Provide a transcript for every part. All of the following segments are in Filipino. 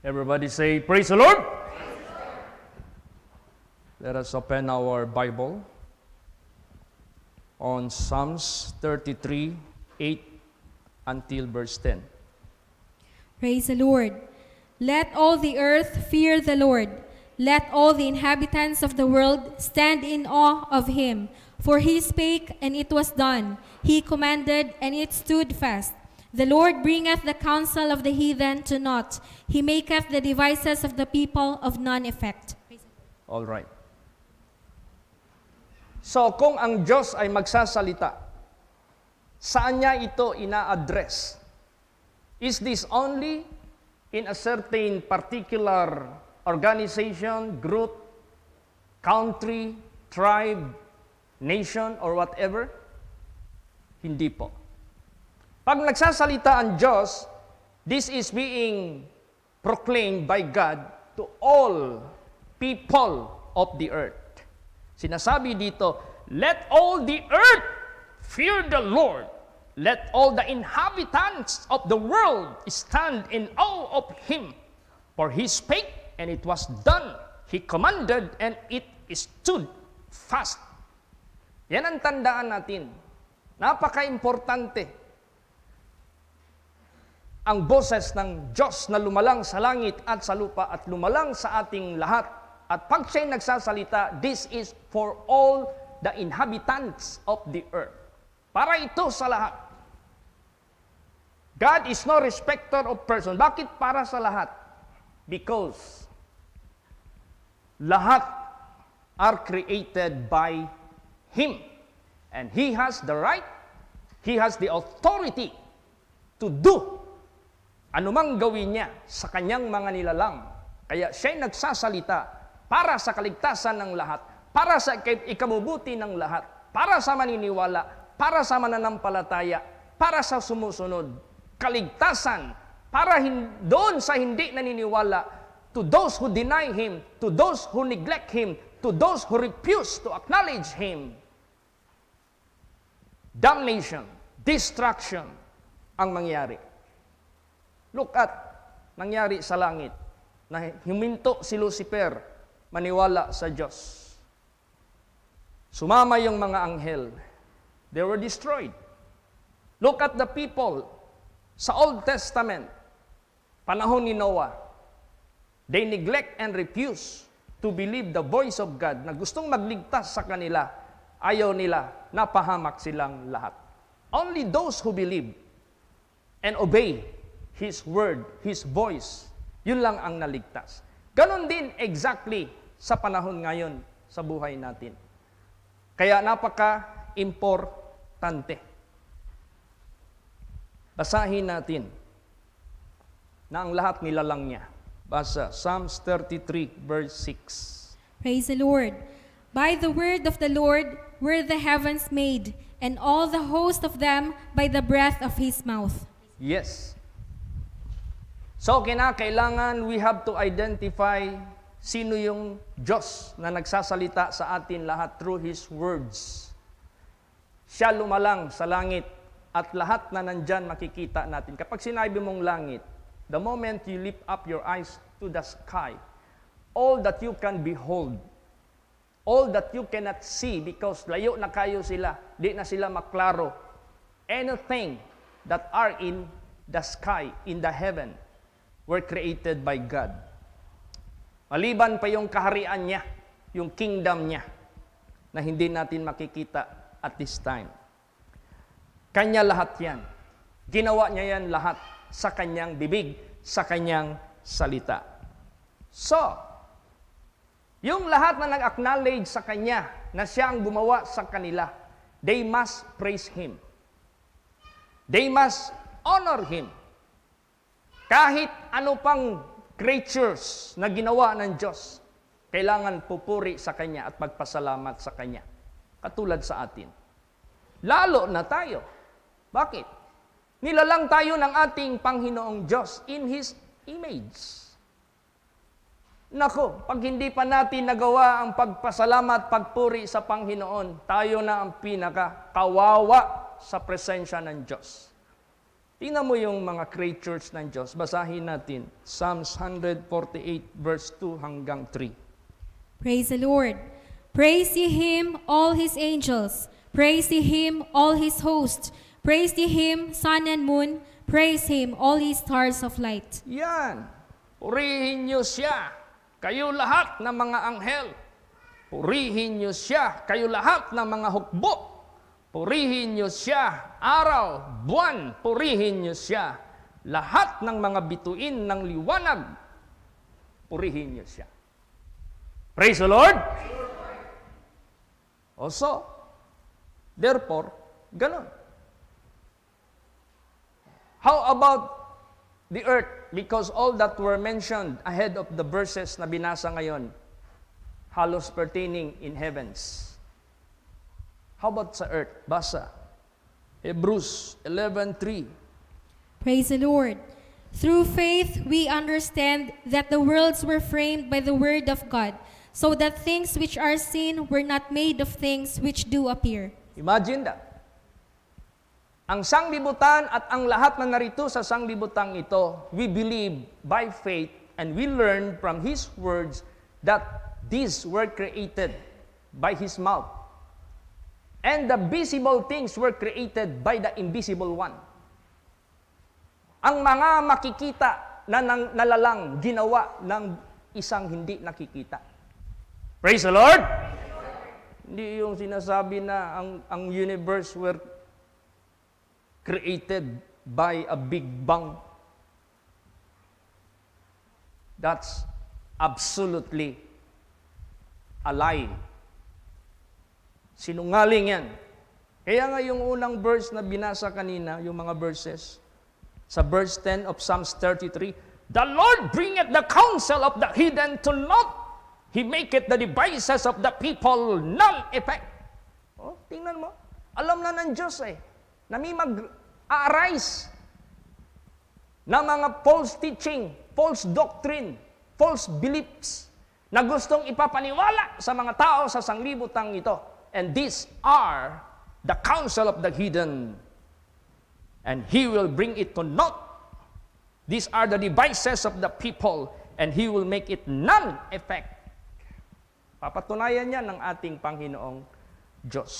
Everybody say, Praise the Lord! Let us open our Bible on Psalms 33, 8 until verse 10. Praise the Lord. Let all the earth fear the Lord. Let all the inhabitants of the world stand in awe of him. For he spake, and it was done. He commanded, and it stood fast. The Lord bringeth the counsel of the heathen to naught. He maketh the devices of the people of none effect. All right. So, kung ang Diyos ay magsasalita, saan niya ito ina-address? Is this only in a certain particular organization, group, country, tribe, nation, or whatever? Hindi po. Pag nagsasalita ang Diyos, this is being proclaimed by God to all people of the earth. Sinasabi dito, let all the earth fear the Lord. Let all the inhabitants of the world stand in awe of him. For he spake, and it was done. He commanded, and it stood fast. Yan ang tandaan natin. Napaka-importante. Ang boses ng Diyos na lumalang sa langit at sa lupa at lumalang sa ating lahat. At pag siya'y nagsasalita, this is for all the inhabitants of the earth. Para ito sa lahat. God is no respecter of person. Bakit para sa lahat? Because lahat are created by Him. And He has the right, He has the authority to do anumang gawin niya sa kanyang mga nilalang. Kaya siya'y nagsasalita para sa kaligtasan ng lahat, para sa ikabubuti ng lahat, para sa maniniwala, para sa mananampalataya, para sa sumusunod. Kaligtasan para doon sa hindi naniniwala, to those who deny Him, to those who neglect Him, to those who refuse to acknowledge Him. Damnation, destruction ang mangyari. Look at nangyari sa langit na huminto si Lucifer maniwala sa Diyos. Sumama yung mga anghel. They were destroyed. Look at the people sa Old Testament, panahon ni Noah. They neglect and refuse to believe the voice of God na gustong magligtas sa kanila. Ayaw nila, napahamak silang lahat. Only those who believe and obey His word, His voice, yun lang ang naligtas. Ganon din exactly sa panahon ngayon sa buhay natin. Kaya napaka-importante. Basahin natin na ang lahat nilalang niya. Basa, Psalms 33 verse 6. Praise the Lord. By the word of the Lord were the heavens made, and all the host of them by the breath of His mouth. Yes. So, kinakailangan we have to identify sino yung Diyos na nagsasalita sa atin lahat through His words. Siya lumalang sa langit at lahat na nandyan makikita natin. Kapag sinabi mong langit, the moment you lift up your eyes to the sky, all that you can behold, all that you cannot see because layo na kayo sila, di na sila maklaro. Anything that are in the sky, in the heaven, were created by God. Maliban pa yung kaharian niya, yung kingdom niya, na hindi natin makikita at this time. Kanya lahat yan. Ginawa niya yan lahat sa kanyang bibig, sa kanyang salita. So, yung lahat na nag-acknowledge sa kanya na siya ang gumawa sa kanila, they must praise Him. They must honor Him. Kahit ano pang creatures na ginawa ng Diyos, kailangan pupuri sa Kanya at magpasalamat sa Kanya. Katulad sa atin. Lalo na tayo. Bakit? Nilalang tayo ng ating Panginoong Diyos in His image. Nako, pag hindi pa natin nagawa ang pagpasalamat, pagpuri sa Panginoon, tayo na ang pinaka-kawawa sa presensya ng Diyos. Tingnan mo yung mga creatures ng Diyos. Basahin natin. Psalms 148 verse 2 hanggang 3. Praise the Lord. Praise ye him, all his angels. Praise ye him, all his hosts. Praise ye him, sun and moon. Praise him, all his stars of light. Yan. Purihin niyo siya, kayo lahat ng mga anghel. Purihin niyo siya, kayo lahat ng mga hukbo. Purihin niyo siya, araw, buwan. Purihin niyo siya, lahat ng mga bituin ng liwanag. Purihin niyo siya. Praise the Lord! Also, therefore, ganun. How about the earth? Because all that were mentioned ahead of the verses na binasa ngayon, halos pertaining in heavens. How about sa earth? Basa. Hebrews 11:3. Praise the Lord. Through faith we understand that the worlds were framed by the word of God, so that things which are seen were not made of things which do appear. Imagine that. Ang sanglibutan at ang lahat na narito sa sanglibutang ito, we believe by faith and we learn from His words that these were created by His mouth. And the visible things were created by the invisible one. Ang mga makikita na nalalang ginawa ng isang hindi nakikita. Praise the Lord! Hindi yung sinasabi na ang universe were created by a big bang. That's absolutely a lie. Sinungaling yan. Kaya nga yung unang verse na binasa kanina, yung mga verses, sa verse 10 of Psalms 33, the Lord bringeth the counsel of the hidden to naught. He maketh the devices of the people null effect. Oh, tingnan mo. Alam na ng Diyos na may mag-arise na mga false teaching, false doctrine, false beliefs na gustong ipapaniwala sa mga tao sa sanglibutang ito. And these are the counsel of the hidden. And He will bring it to naught. These are the devices of the people, and He will make it null effect. Papatunayan niya ng ating Panginoong Diyos.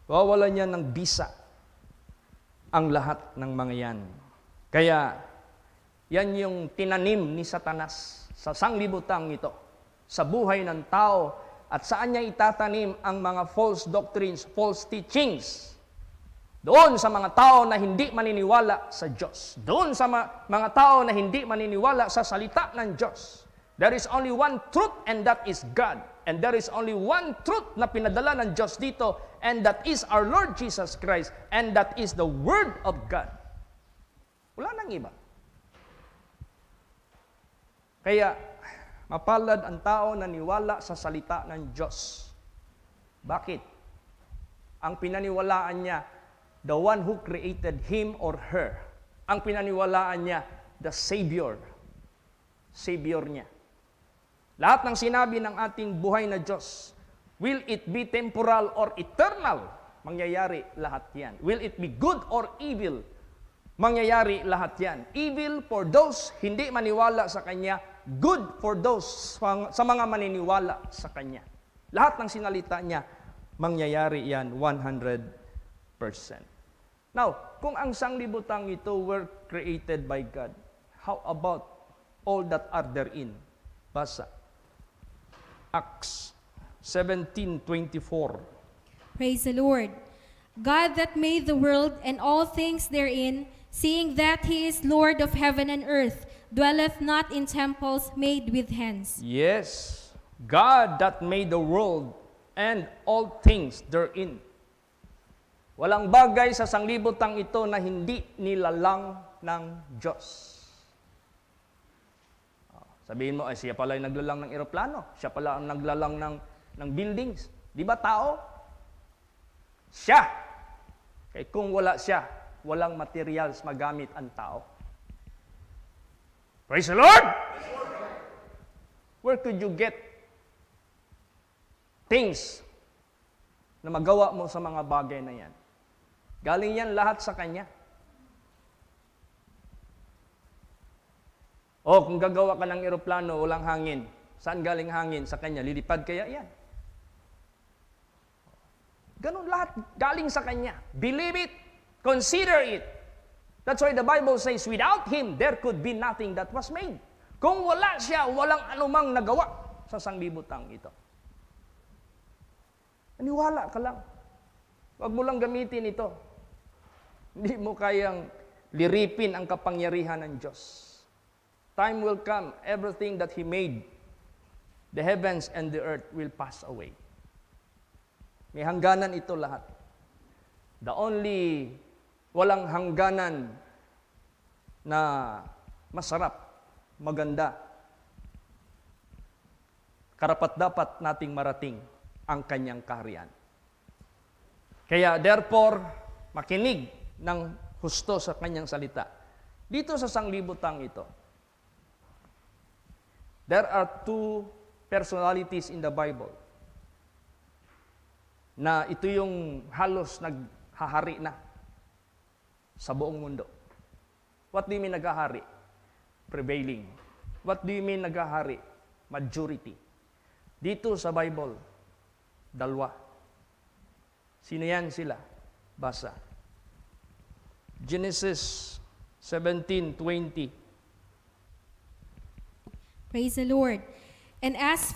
Wawalan niya ng bisa ang lahat ng mga yan. Kaya, yan yung tinanim ni Satanas sa sanglibutang ito, sa buhay ng tao, at saan niya itatanim ang mga false doctrines, false teachings. Doon sa mga tao na hindi maniniwala sa Diyos. Doon sa mga tao na hindi maniniwala sa salita ng Diyos. There is only one truth, and that is God. And there is only one truth na pinadala ng Diyos dito, and that is our Lord Jesus Christ, and that is the Word of God. Wala nang iba. Kaya, mapalad ang tao na niwala sa salita ng Diyos. Bakit? Ang pinaniwalaan niya, the one who created him or her. Ang pinaniwalaan niya, the Savior. Savior niya. Lahat ng sinabi ng ating buhay na Diyos, will it be temporal or eternal? Mangyayari lahat yan. Will it be good or evil? Mangyayari lahat yan. Evil for those hindi maniwala sa Kanya, good for those sa mga maniniwala sa Kanya. Lahat ng sinalita niya, mangyayari yan 100%. Now, kung ang sanglibutang ito were created by God, how about all that are therein? Basa. Acts 17:24. Praise the Lord. God that made the world and all things therein, seeing that He is Lord of heaven and earth, dwelleth not in temples made with hands. Yes, God that made the world and all things therein. Walang bagay sa sanglibutang ito na hindi nilalang ng Diyos. Sabihin mo, siya pala yung naglalang ng eroplano. Siya pala ang naglalang ng buildings. Di ba tao? Siya. Kaya kung wala siya, walang materials magamit ang tao. Praise the Lord! Where could you get things na magawa mo sa mga bagay na yan? Galing yan lahat sa Kanya. O kung gagawa ka ng eroplano, walang hangin. Saan galing hangin? Sa kanya. Lilipad kaya yan? Ganun lahat galing sa kanya. Believe it. Consider it. That's why the Bible says, without Him, there could be nothing that was made. Kung wala siya, walang anumang nagawa sa sanglibutang ito. Aniwala ka lang. Huwag mo lang gamitin ito. Hindi mo kayang liripin ang kapangyarihan ng Diyos. Time will come, everything that He made, the heavens and the earth will pass away. May hangganan ito lahat. The only walang hangganan na masarap, maganda, karapat-dapat nating marating ang kanyang kaharian. Kaya therefore, makinig ng husto sa kanyang salita. Dito sa sanglibutang ito, there are two personalities in the Bible na ito yung halos naghahari na sa buong mundo. What do you mean naghahari? Prevailing. What do you mean naghahari? Majority. Dito sa Bible, dalawa. Sino yan sila? Basa. Genesis 17:20. Praise the Lord. And as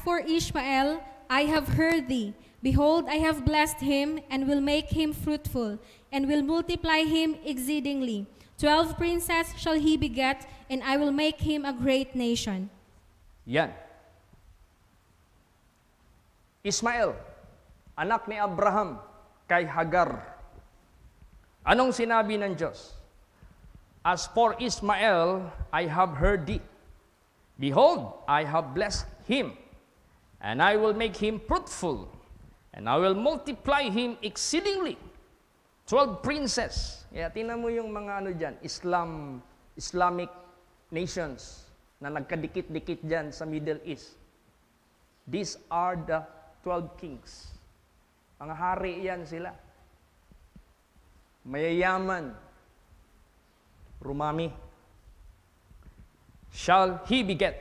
for Ishmael, I have heard thee. Behold, I have blessed him, and will make him fruitful, and will multiply him exceedingly. 12 princes shall he beget, and I will make him a great nation. Yan. Ismael, anak ni Abraham kay Hagar. Anong sinabi ng Diyos? As for Ismael, I have heard thee. Behold, I have blessed him, and I will make him fruitful, and I will multiply him exceedingly. 12 princes. Kaya tingnan mo yung mga ano dyan, Islamic nations na nagkadikit-dikit dyan sa Middle East. These are the 12 kings. Mga hari yan sila. Mayayaman. Rumami. Shall he beget,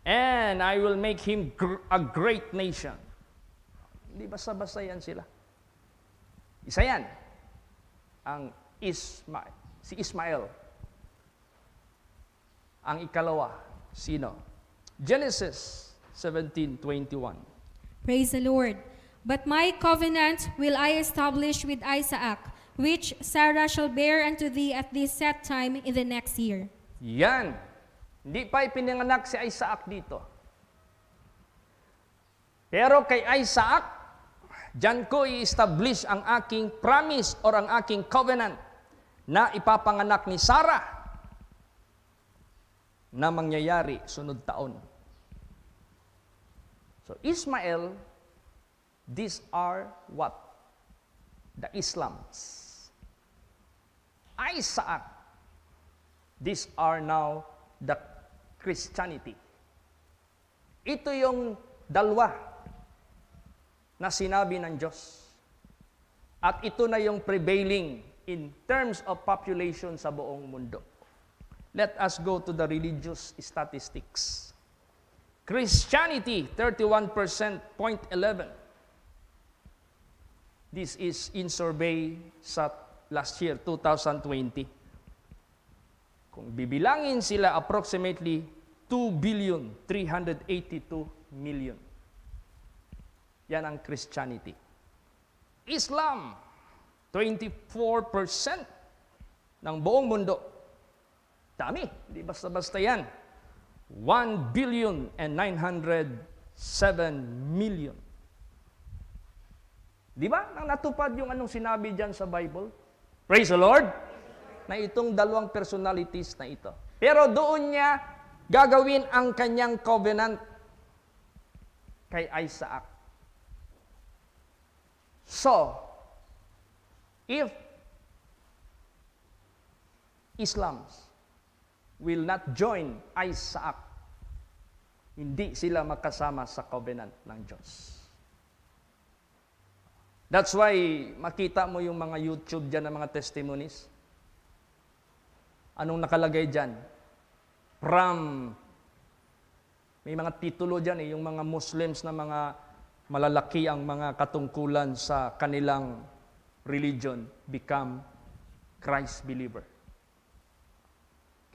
and I will make him a great nation. Hindi basta-basta yan sila. Isa yan, ang si Ismael. Ang ikalawa, sino? Genesis 17:21. Praise the Lord. But my covenant will I establish with Isaac, which Sarah shall bear unto thee at this set time in the next year. Yan. Hindi pa ipinanganak si Isaac dito. Pero kay Isaac, diyan ko i-establish ang aking promise or ang aking covenant na ipapanganak ni Sarah na mangyayari sunod taon. So Ismael, these are what? The Islams. Isaac, these are now the Christianity. Ito yung dalawa na sinabi ng Diyos. At ito na yung prevailing in terms of population sa buong mundo. Let us go to the religious statistics. Christianity, 31%, 0.11. This is in survey sa last year, 2020. Kung bibilangin sila, approximately 2,382,000,000. Yan ang Christianity. Islam, 24% ng buong mundo. Dami, hindi basta-basta yan. 1,907,000,000. Di ba? Nang natupad yung anong sinabi dyan sa Bible? Praise the Lord! Na itong dalawang personalities na ito. Pero doon niya gagawin ang kanyang covenant kay Isaac. So, if Islams will not join Isaac, hindi sila makasama sa covenant ng Diyos. That's why makita mo yung mga YouTube dyan ng mga testimonies. Anong nakalagay dyan? from, may mga titulo dyan yung mga Muslims na mga malalaki ang mga katungkulan sa kanilang religion, become Christ believer.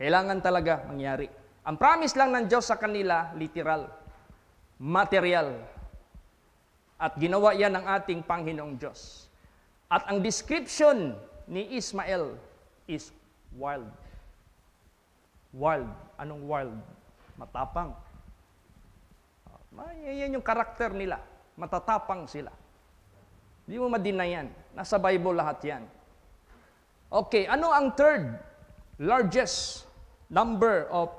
Kailangan talaga mangyari. Ang promise lang ng Diyos sa kanila, literal, material. At ginawa yan ng ating Panginoong Diyos. At ang description ni Ismael is wild. Wild. Anong wild? Matapang. Yan yung karakter nila. Matatapang sila. Hindi mo madina yan. Nasa Bible lahat yan. Okay, ano ang third largest number of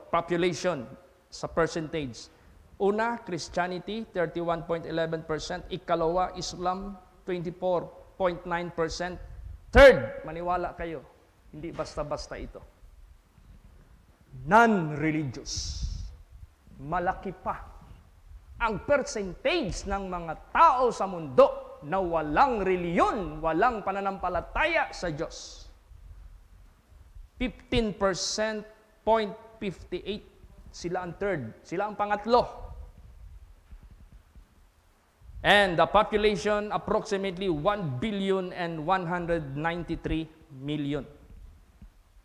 population sa percentage? Una, Christianity, 31.11%. Ikalawa, Islam, 24.9%. Third, maniwala kayo, hindi basta-basta ito. Non-religious. Malaki pa ang percentage ng mga tao sa mundo na walang reliyon, walang pananampalataya sa Diyos. 15.58%, sila ang third, sila ang pangatlo. And the population approximately 1,193,000,000.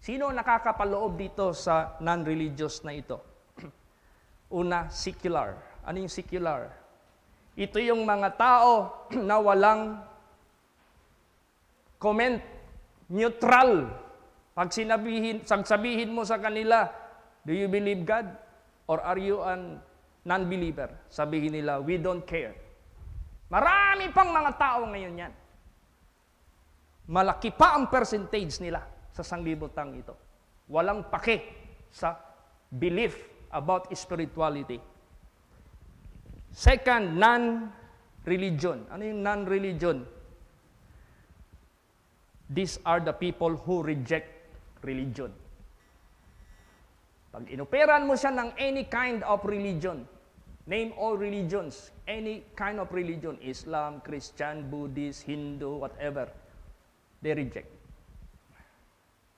Sino nakakapaloob dito sa non-religious na ito? Una, secular. Ano yung secular? Ito yung mga tao na walang comment, neutral. Pag sabihin mo sa kanila, do you believe God? Or are you a non-believer? Sabihin nila, we don't care. Marami pang mga tao ngayon yan. Malaki pa ang percentage nila sa sanglibutang ito. Walang pake sa belief about spirituality. Second, non-religion. Ano yung non-religion? These are the people who reject religion. Pag inoperan mo siya ng any kind of religion, name all religions, any kind of religion, Islam, Christian, Buddhist, Hindu, whatever, they reject.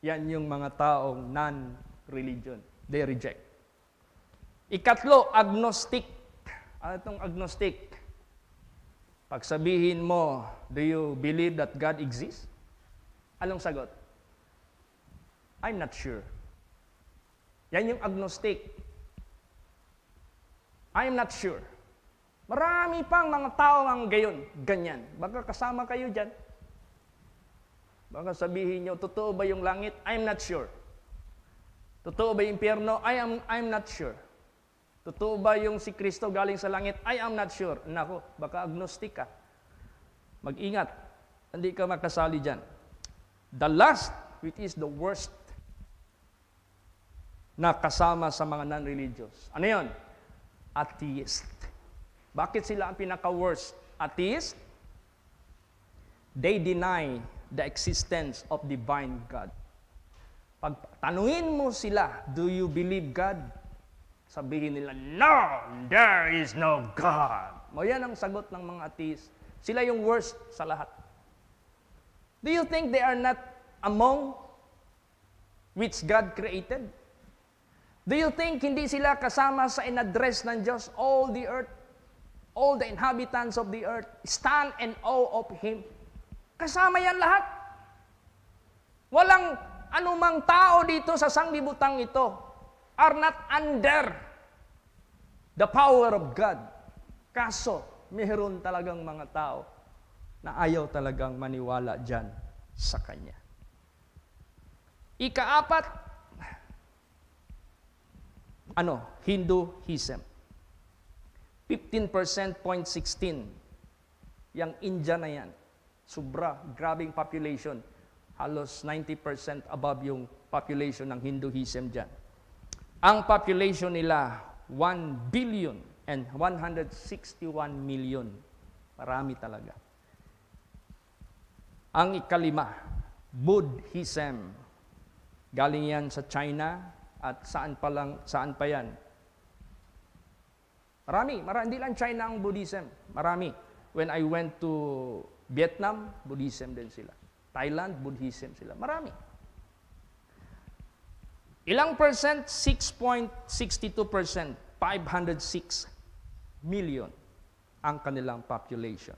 Yan yung mga taong non-religion. They reject. Ikatlo, agnostic. Ano itong agnostic? Pag sabihin mo, do you believe that God exists? Anong sagot? I'm not sure. Yan yung agnostic. I'm not sure. Marami pang mga tao ang gayon, ganyan. Baka kasama kayo dyan. Baka sabihin nyo, totoo ba yung langit? I'm not sure. Totoo ba yung impyerno? I'm not sure. Totoo ba yung si Kristo galing sa langit? I am not sure. Nako, baka agnostic ka. Mag-ingat. Hindi ka makasali dyan. The last, which is the worst, na kasama sa mga non-religious. Ano yun? Atheist. Bakit sila ang pinaka-worst? Atheist? They deny the existence of divine God. Pag tanungin mo sila, do you believe God? Sabihin nila, no, there is no God. O yan ang sagot ng mga atheist. Sila yung worst sa lahat. Do you think they are not among which God created? Do you think hindi sila kasama sa in-address ng Diyos, all the earth, all the inhabitants of the earth, stand in awe of Him? Kasama yan lahat. Walang anumang tao dito sa sanglibutang ito are not under the power of God. Kaso, mayroon talagang mga tao na ayaw talagang maniwala dyan sa Kanya. Ikaapat, Hinduism. 15%, 0.16. Yang India na yan. Sobra, grabing population. Halos 90% above yung population ng Hinduism dyan. Ang population nila, 1,161,000,000. Marami talaga. Ang ikalima, Buddhism. Galing yan sa China at saan pa yan? Marami, hindi lang China ang Buddhism. Marami. When I went to Vietnam, Buddhism din sila. Thailand, Buddhism sila. Marami. Ilang percent? 6.62%. 506 million ang kanilang population.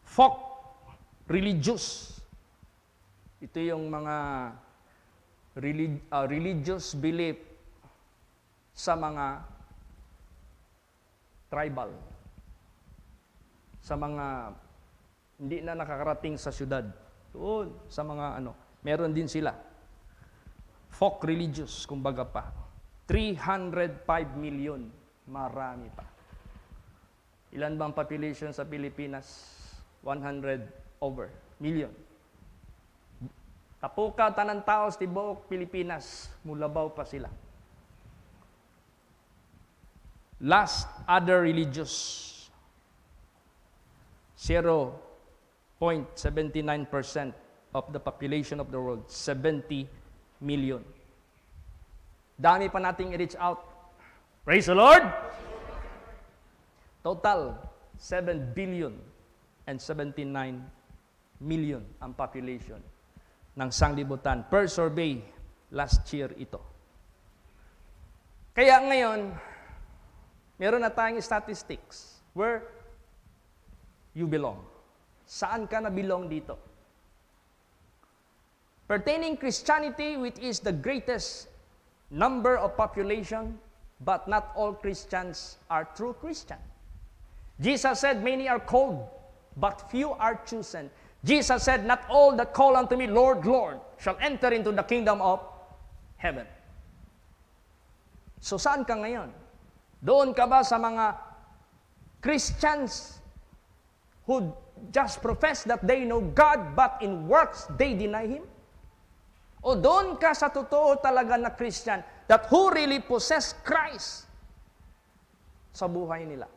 Folk, religious. Ito yung mga religious belief sa mga tribal, sa mga hindi na nakakarating sa syudad. Doon, sa mga meron din sila. Folk religious, kumbaga pa. 305 million, marami pa. Ilan bang population sa Pilipinas? 100 over million. Kapuka tanan tao sa tibuok Pilipinas, mulabaw pa sila. Last, other religious. 0.79% of the population of the world, 70 million. Dami pa nating i-reach out. Praise the Lord! Total, 7 billion and 79 million ang population ng sanglibutan per survey last year ito. Kaya ngayon, meron na tayong statistics where you belong. Saan ka na belong dito? Pertaining Christianity, which is the greatest number of population, but not all Christians are true Christian. Jesus said, many are called, but few are chosen. Jesus said, not all that call unto me, Lord, Lord, shall enter into the kingdom of heaven. So saan ka ngayon? Doon ka ba sa mga Christians who just profess that they know God, but in works they deny Him? O doon ka sa totoo talaga na Christian that who really possess Christ sa buhay nila?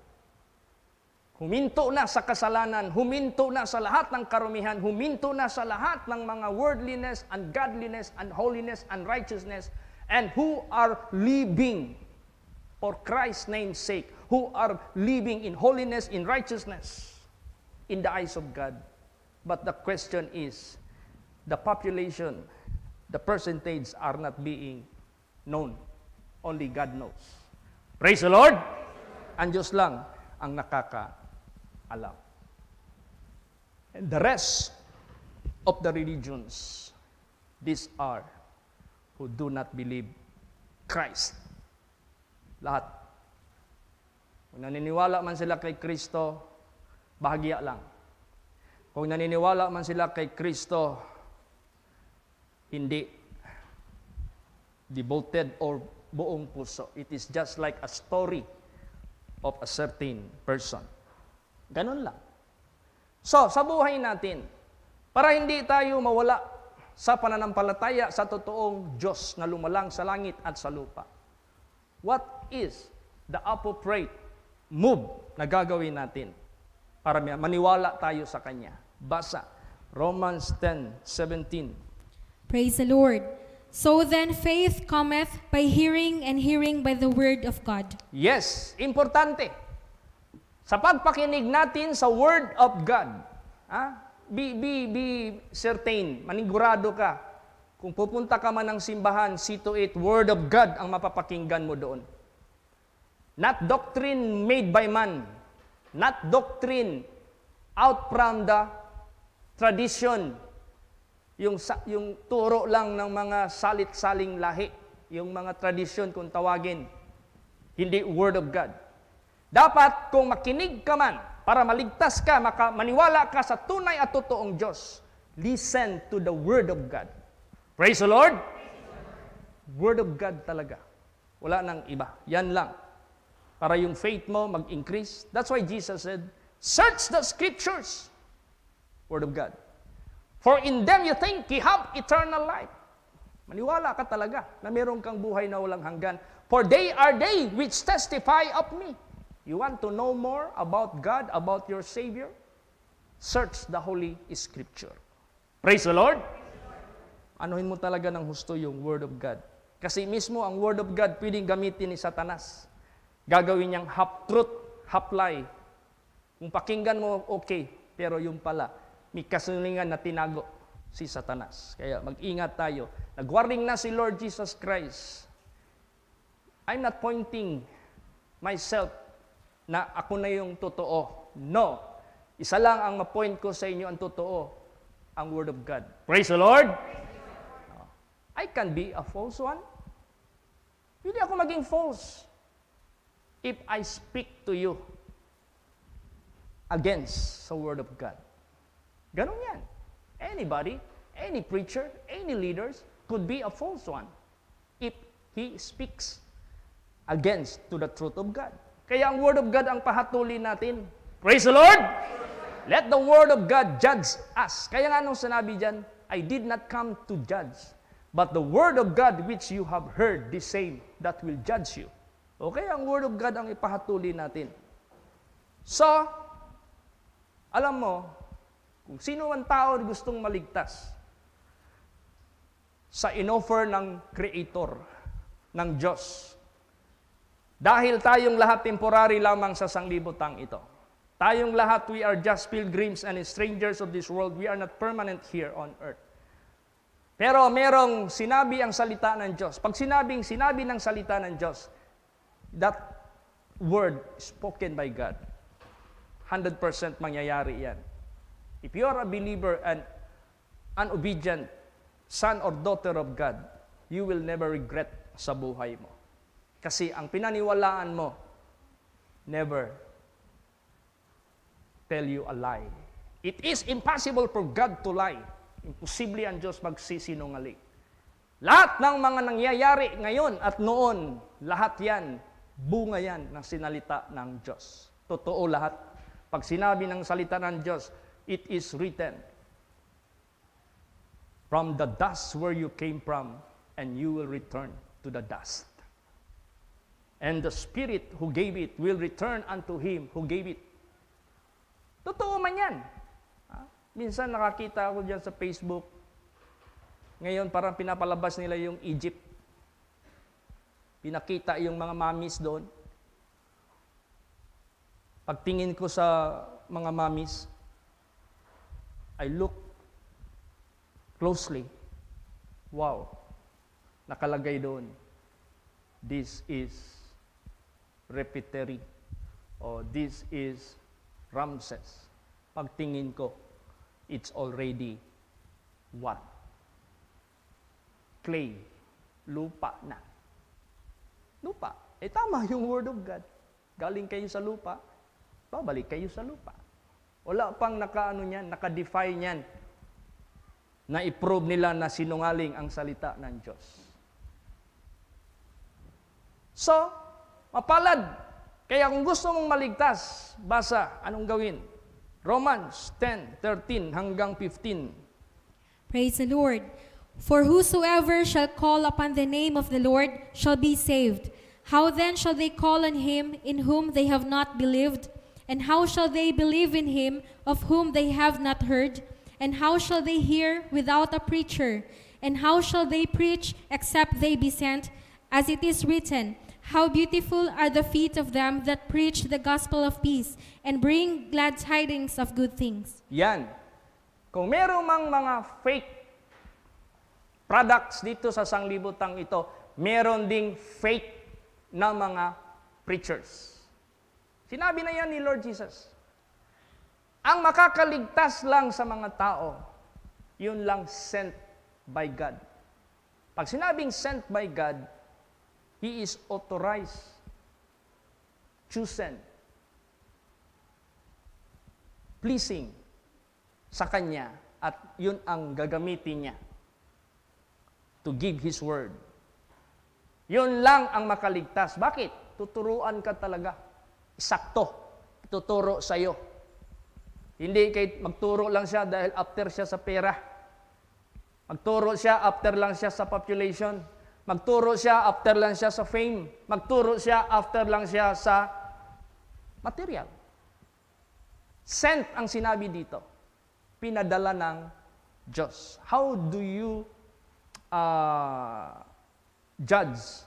Huminto na sa kasalanan, huminto na sa lahat ng karumihan, huminto na sa lahat ng mga worldliness, ungodliness, unholiness, unrighteousness, and who are living for Christ's name's sake, who are living in holiness, in righteousness, in the eyes of God. But the question is, the population, the percentage are not being known. Only God knows. Praise the Lord! Ang Diyos lang ang nakakaalam. And the rest of the religions, these are who do not believe Christ. Lahat. Kung naniniwala man sila kay Kristo, bahagya lang. Kung naniniwala man sila kay Kristo, hindi devoted or buong puso. It is just like a story of a certain person. Ganun lang. So, sa buhay natin, para hindi tayo mawala sa pananampalataya sa totoong Diyos na lumalang sa langit at sa lupa, what is the appropriate move na gagawin natin para maniwala tayo sa Kanya? Basa, Romans 10:17. Praise the Lord. So then faith cometh by hearing, and hearing by the word of God. Yes, importante. Sa pagpakinig natin sa word of God, be certain, manigurado ka. Kung pupunta ka man ng simbahan, see to it, word of God ang mapapakinggan mo doon. Not doctrine made by man. Not doctrine out from the tradition. Yung turo lang ng mga salit-saling lahi, yung mga tradisyon kung tawagin, hindi word of God. Dapat kung makinig ka man, para maligtas ka, maniwala ka sa tunay at totoong Diyos, listen to the word of God. Praise the Lord! Word of God talaga. Wala nang iba. Yan lang. Para yung faith mo mag-increase. That's why Jesus said, search the scriptures. Word of God. For in them you think you have eternal life. Maniwala ka talaga na meron kang buhay na walang hanggan. For they are they which testify of me. You want to know more about God, about your Savior? Search the Holy Scripture. Praise the Lord! Anuhin mo talaga ng husto yung Word of God. Kasi mismo ang Word of God pwedeng gamitin ni Satanas. Gagawin niyang half-truth, half-lie. Kung pakinggan mo, okay. Pero yung pala, may kasinungalingan na tinago si Satanas. Kaya mag-ingat tayo Nag-warning na si Lord Jesus Christ. I'm not pointing myself na ako na yung totoo. No. Isa lang ang ma-point ko sa inyo ang totoo, ang Word of God. Praise the Lord! I can be a false one. Hindi ako maging false if I speak to you against the Word of God. Ganun yan. Anybody, any preacher, any leaders could be a false one if he speaks against to the truth of God. Kaya ang Word of God ang pahatulin natin. Praise the Lord! Let the Word of God judge us. Kaya nga nung sinabi dyan, I did not come to judge, but the Word of God which you have heard, the same that will judge you. Okay, ang Word of God ang ipahatulin natin. So, alam mo, kung sino man tao gustong maligtas sa inoffer ng Creator, ng Diyos, dahil tayong lahat temporary lamang sa sanglibutang ito. Tayong lahat, we are just pilgrims and strangers of this world. We are not permanent here on earth. Pero merong sinabi ang salita ng Diyos. Pag sinabi ng salita ng Diyos, that word spoken by God, 100% mangyayari yan. If you are a believer and an obedient son or daughter of God, you will never regret sa buhay mo. Kasi ang pinaniwalaan mo, never tell you a lie. It is impossible for God to lie. Imposible ang Diyos magsisinungaling. Lahat ng mga nangyayari ngayon at noon, lahat yan, bunga yan ng sinalita ng Diyos. Totoo lahat. Pag sinabi ng salita ng Diyos, it is written, from the dust where you came from, and you will return to the dust. And the Spirit who gave it will return unto Him who gave it. Totoo man yan. Minsan nakakita ako dyan sa Facebook. Ngayon parang pinapalabas nila yung Egypt. Pinakita yung mga mommies doon. Pagtingin ko sa mga mommies, I look closely. Wow. Nakalagay doon. This is Repeteri. O this is Ramses. Pagtingin ko, it's already what? Clay. Lupa na. Lupa. Tama yung Word of God. Galing kayo sa lupa, babalik kayo sa lupa. Wala pang naka-defy niyan na i-prove nila na sinungaling ang salita ng Diyos. So, mapalad. Kaya kung gusto mong maligtas, basa, anong gawin? Romans 10:13 hanggang 15. Praise the Lord. For whosoever shall call upon the name of the Lord shall be saved. How then shall they call on him in whom they have not believed? And how shall they believe in him of whom they have not heard? And how shall they hear without a preacher? And how shall they preach except they be sent? As it is written, how beautiful are the feet of them that preach the gospel of peace and bring glad tidings of good things. Yan. Kung meron mang mga fake products dito sa sanglibutang ito, meron ding fake na mga preachers. Sinabi na yan ni Lord Jesus. Ang makakaligtas lang sa mga tao, yun lang sent by God. Pag sinabing sent by God, He is authorized, chosen, pleasing sa Kanya, at yun ang gagamitin niya to give His word. Yun lang ang makaligtas. Bakit? Tuturuan ka talaga. Sakto. Tuturo sa'yo. Hindi kay magturo lang siya dahil after siya sa pera. Magturo siya after lang siya sa population. Magturo siya after lang siya sa fame. Magturo siya after lang siya sa material. Sent ang sinabi dito. Pinadala ng Diyos. How do you judge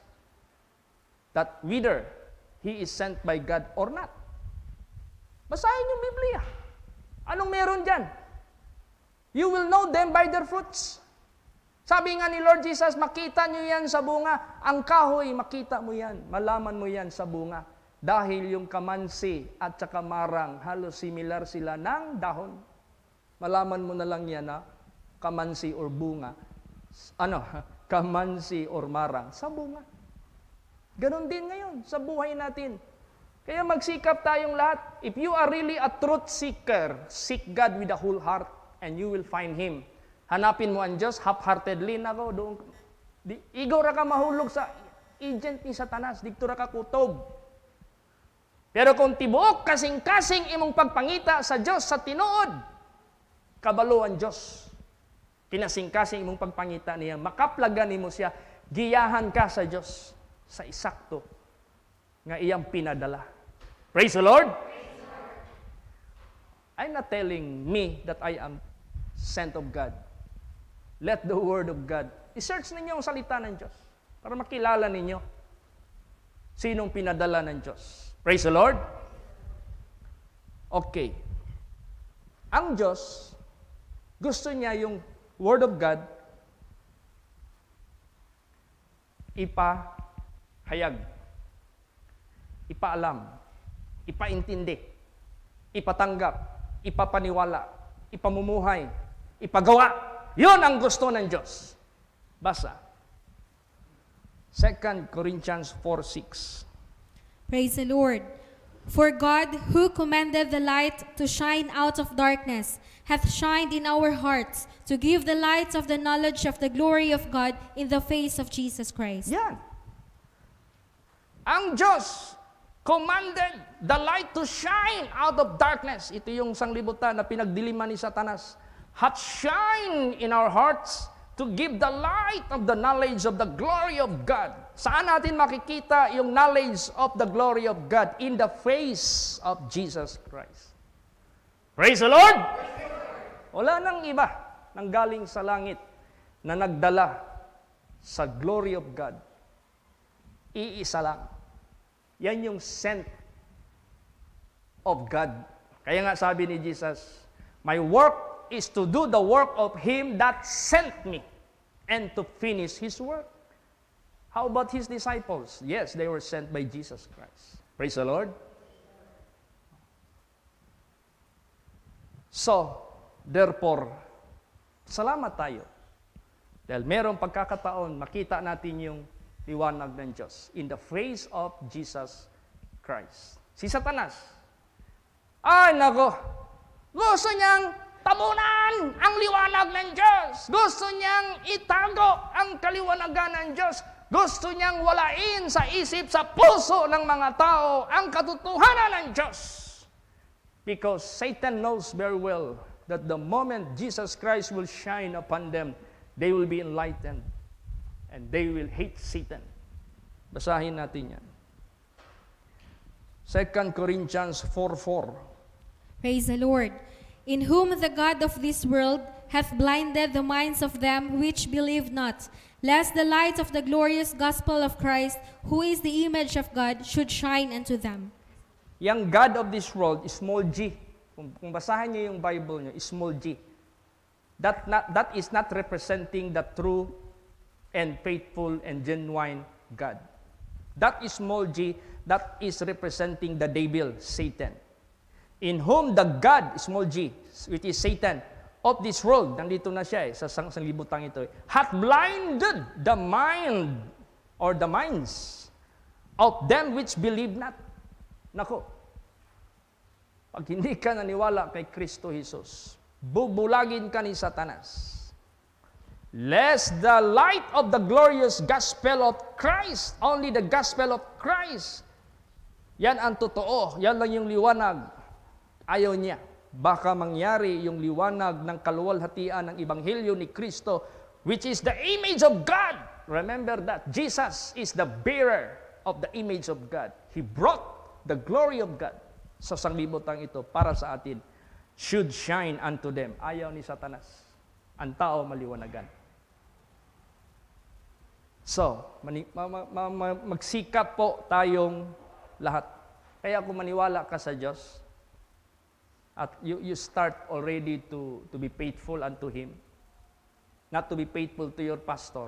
that whether he is sent by God or not? Basahin yung Biblia. Anong meron dyan? You will know them by their fruits. Sabi nga ni Lord Jesus, makita nyo yan sa bunga. Ang kahoy, makita mo yan. Malaman mo yan sa bunga. Dahil yung kamansi at saka marang, halos similar sila ng dahon. Malaman mo na lang yan na kamansi or bunga. Kamansi or marang sa bunga. Ganon din ngayon sa buhay natin. Kaya magsikap tayong lahat. If you are really a truth seeker, seek God with a whole heart and you will find Him. Hanapin mo ang Diyos, half-heartedly na ko. Igaw ra ka mahulog sa agent ni Satanas, dikto ra ka kutob. Pero kung tibuok, kasing-kasing imong pagpangita sa Diyos sa tinuod, kabalo ang Diyos. Kinasing-kasing imong pagpangita niya, makaplagan nimo siya, giyahan ka sa Diyos, sa isakto, nga iyang pinadala. Praise the Lord! I'm not telling me that I am sent of God. Let the Word of God. I-search ninyo ang salita ng Diyos para makilala ninyo sinong pinadala ng Diyos. Praise the Lord. Okay. Ang Diyos, gusto niya yung Word of God ipahayag, ipaalam, ipaintindi, ipatanggap, ipapaniwala, ipamumuhay, ipagawa. Yun ang gusto ng Diyos. Basa. 2 Corinthians 4:6. Praise the Lord. For God, who commanded the light to shine out of darkness, hath shined in our hearts to give the light of the knowledge of the glory of God in the face of Jesus Christ. Yan. Ang Diyos commanded the light to shine out of darkness. Ito yung sanglibutan na pinagdiliman ni Satanas. Hath shine in our hearts to give the light of the knowledge of the glory of God. Saan natin makikita yung knowledge of the glory of God? In the face of Jesus Christ. Praise the Lord! Wala nang iba nang galing sa langit na nagdala sa glory of God. Iisa lang. Yan yung sent of God. Kaya nga sabi ni Jesus, my work is to do the work of Him that sent me and to finish His work. How about His disciples? Yes, they were sent by Jesus Christ. Praise the Lord. So, therefore, salamat tayo. Dahil merong pagkakataon, makita natin yung liwanag ng Diyos in the face of Jesus Christ. Si Satanas, ay nako, gusto niyang tabunan ang liwanag ng Diyos. Gusto niyang itago ang kaliwanagan ng Diyos. Gusto niyang walain sa isip, sa puso ng mga tao ang katotohanan ng Diyos. Because Satan knows very well that the moment Jesus Christ will shine upon them, they will be enlightened and they will hate Satan. Basahin natin yan. 2 Corinthians 4:4. Praise the Lord. In whom the God of this world hath blinded the minds of them which believe not, lest the light of the glorious gospel of Christ, who is the image of God, should shine unto them. Yang God of this world, small g. Kung basahin niyo yung Bible niyo, small g. That is not representing the true and faithful and genuine God. That is small g, that is representing the devil, Satan. In whom the God, small g, which is Satan, of this world, nandito na siya sa sanglibutang ito, hath blinded the mind or the minds of them which believe not. Nako, pag hindi ka naniwala kay Kristo Jesus, bubulagin ka ni Satanas. Lest the light of the glorious gospel of Christ, only the gospel of Christ, yan ang totoo, yan lang yung liwanag. Ayaw niya. Baka mangyari yung liwanag ng kaluwalhatian ng Ebanghelyo ni Kristo, which is the image of God. Remember that. Jesus is the bearer of the image of God. He brought the glory of God sa sanglibutang ito para sa atin. Should shine unto them. Ayaw ni Satanas. Ang tao maliwanagan. So, magsikap po tayong lahat. Kaya kung maniwala ka sa Diyos, at you start already to be faithful unto Him, not to be faithful to your pastor.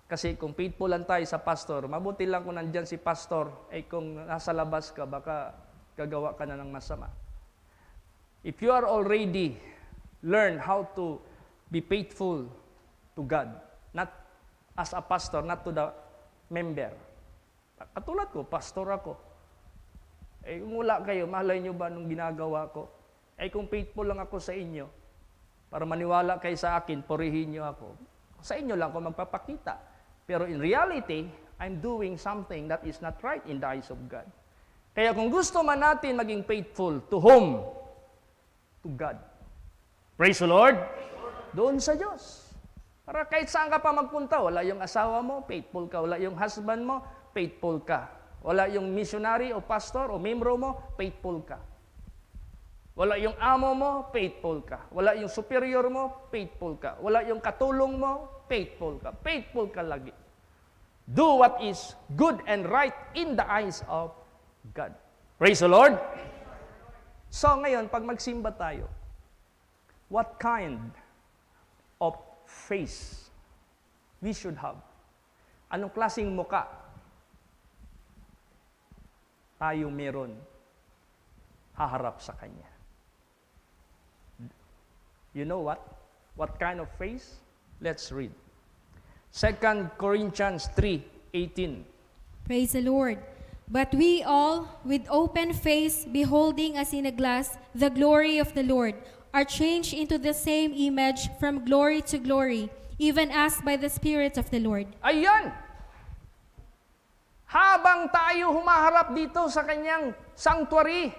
Kasi kung faithful lang tayo sa pastor, mabuti lang kung nandyan si pastor, ay kung nasa labas ka, baka gagawa ka na ng masama. If you are already learn how to be faithful to God, not as a pastor, not to the member. Katulad ko, pastor ako. Eh kung wala kayo, malay nyo ba nung ginagawa ko? Eh kung faithful lang ako sa inyo, para maniwala kayo sa akin, purihin nyo ako. Sa inyo lang ako magpapakita. Pero in reality, I'm doing something that is not right in the eyes of God. Kaya kung gusto man natin maging faithful, to whom? To God. Praise the Lord. Doon sa Diyos. Para kahit saan ka pa magpunta, wala yung asawa mo, faithful ka. Wala yung husband mo, faithful ka. Wala yung missionary o pastor o membro mo, faithful ka. Wala yung amo mo, faithful ka. Wala yung superior mo, faithful ka. Wala yung katulong mo, faithful ka. Faithful ka lagi. Do what is good and right in the eyes of God. Praise the Lord. So ngayon, pag magsimba tayo, what kind of face we should have? Anong klaseng muka tayo meron haharap sa Kanya? You know what? What kind of face? Let's read. 2 Corinthians 3:18. Praise the Lord. But we all, with open face, beholding as in a glass the glory of the Lord, are changed into the same image from glory to glory, even as by the Spirit of the Lord. Ayan! Habang tayo humaharap dito sa Kanyang sanctuary,